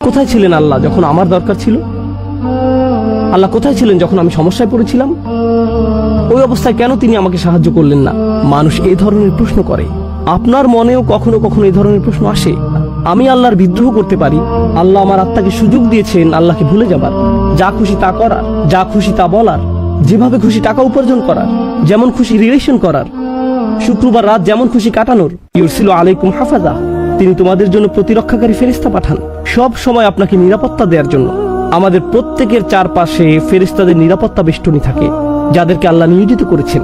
কোথায় ছিলেন আল্লাহ যখন আমার দরকার ছিল? আল্লাহ কোথায় ছিলেন যখন আমি সমস্যায় পড়েছিলাম? ওই অবস্থায় কেন তিনি আমাকে সাহায্য করলেন না? মানুষ এই ধরনের প্রশ্ন করে। আপনার মনেও কখনো কখনো এই ধরনের প্রশ্ন আসে। আমি আল্লাহর বিদ্রোহ করতে পারি, আল্লাহ আমার আত্মাকে সুযোগ দিয়েছেন আল্লাহকে ভুলে যাবার, যা খুশি তা করার, যা খুশি তা বলার, যেভাবে খুশি টাকা উপার্জন করার, যেমন খুশি রিলেশন করার, শুক্রবার রাত যেমন খুশি কাটানোর। ইউরসিলু আলাইকুম হাফাজা, তিনি তোমাদের জন্য প্রতিরক্ষাকারী ফেরেশতা পাঠান সব সময় আপনাকে নিরাপত্তা দেওয়ার জন্য। আমাদের প্রত্যেকের চারপাশে ফেরেশতাদের নিরাপত্তা বেষ্টনী থাকে, যাদেরকে আল্লাহ নিয়োজিত করেছেন।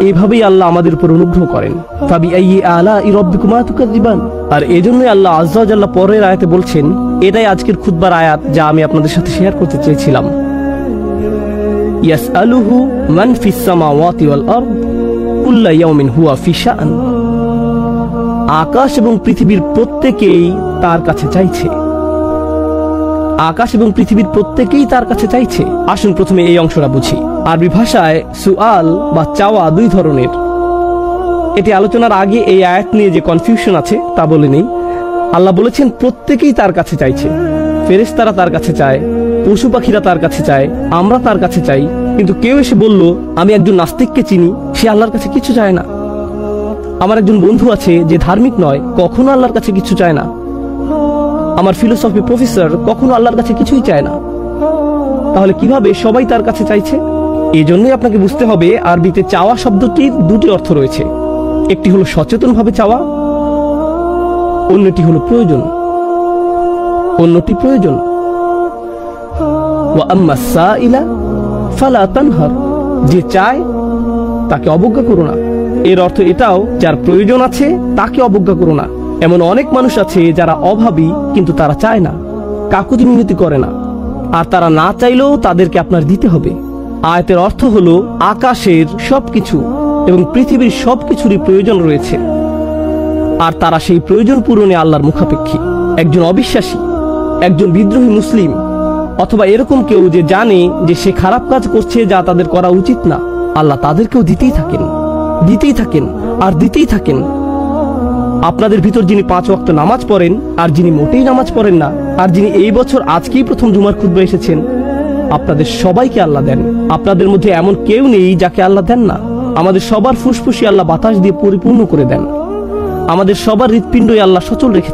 এইভাবেই আল্লাহ আমাদের উপর অনুগ্রহ করেন। ফাবিআইয়ি আলাই রাব্বিকুমা তুকাযিবান। আর এজন্যই আল্লাহ আযযা ওয়া জাল্লা পরের আয়াতে বলছেন, এটাই আজকের খুতবার আয়াত যা আমি আপনাদের সাথে শেয়ার করতে চেয়েছিলাম। ইয়াসআলুহু মান ফিস সামাওয়াতি ওয়াল আরদ কুল্লা ইয়াউমিন হুয়া ফি শাআন। আকাশ এবং পৃথিবীর প্রত্যেকেই তার কাছে চাইছে। আকাশ এবং পৃথিবীর প্রত্যেকেই তার কাছে চাইছে। আসুন প্রথমে এই অংশটা বুঝি। আরবি ভাষায় সুআল বা চাওয়া দুই ধরনের। এটি আলোচনার আগে এই আয়াত নিয়ে যে কনফিউশন আছে তা বলে নেই। আল্লাহ বলেছেন প্রত্যেকেই তার কাছে চাইছে। ফেরেশতারা তার কাছে চায়, পশু পাখিরা তার কাছে চায়, আমরা তার কাছে চাই। কিন্তু কেউ এসে বলল, আমি একজন নাস্তিককে চিনি, সে আল্লাহর কাছে কিছু চায় না। আমার একজন বন্ধু আছে যে ধার্মিক নয়, কখনো আল্লাহর কাছে কিছু চায় না। আমার ফিলোসফি প্রফেসর কখনো আল্লাহর কাছে কিছুই চায় না। তাহলে কিভাবে সবাই তার কাছে চাইছে? এই জন্যই আপনাকে বুঝতে হবে আরবিতে চাওয়া শব্দটির দুটি অর্থ রয়েছে। একটি হলো সচেতনভাবে চাওয়া, অন্যটি হলো প্রয়োজন। অন্যটি প্রয়োজন। ওয়া আম্মাস সাইলা ফালা তানহার, যে চায় তাকে অবজ্ঞা করো না। এর অর্থ এটাও, যার প্রয়োজন আছে তাকে অবজ্ঞা করো না। এমন অনেক মানুষ আছে যারা অভাবী, কিন্তু তারা চায় না, কাকুতি মিনতি করে না। আর তারা না চাইলেও তাদেরকে আপনার দিতে হবে। আয়াতের অর্থ হলো আকাশের সবকিছু এবং পৃথিবীর সবকিছুরই প্রয়োজন রয়েছে, আর তারা সেই প্রয়োজন পূরণে আল্লাহর মুখাপেক্ষী। একজন অবিশ্বাসী, একজন বিদ্রোহী মুসলিম, অথবা এরকম কেউ যে জানে যে সে খারাপ কাজ করছে যা তাদের করা উচিত না, আল্লাহ তাদেরকেও দিতেই থাকেন, দিতেই থাকেন আর দিতেই থাকেন। আপনাদের ভিতর যিনি 5 ওয়াক্ত নামাজ পড়েন, আর যিনি মোটেই নামাজ পড়েন না, আর যিনি এই বছর আজকেই প্রথম জুমার খুতবা এসেছেন, আপনাদের সবাইকে আল্লাহ দেন। আপনাদের মধ্যে এমন কেউ নেই যাকে আল্লাহ দেন না। আমাদের সবার ফুসফুসি আল্লাহ বাতাস দিয়ে পরিপূর্ণ করে দেন। আমাদের সবার হৃৎপিণ্ডই আল্লাহ সচল রেখেছেন।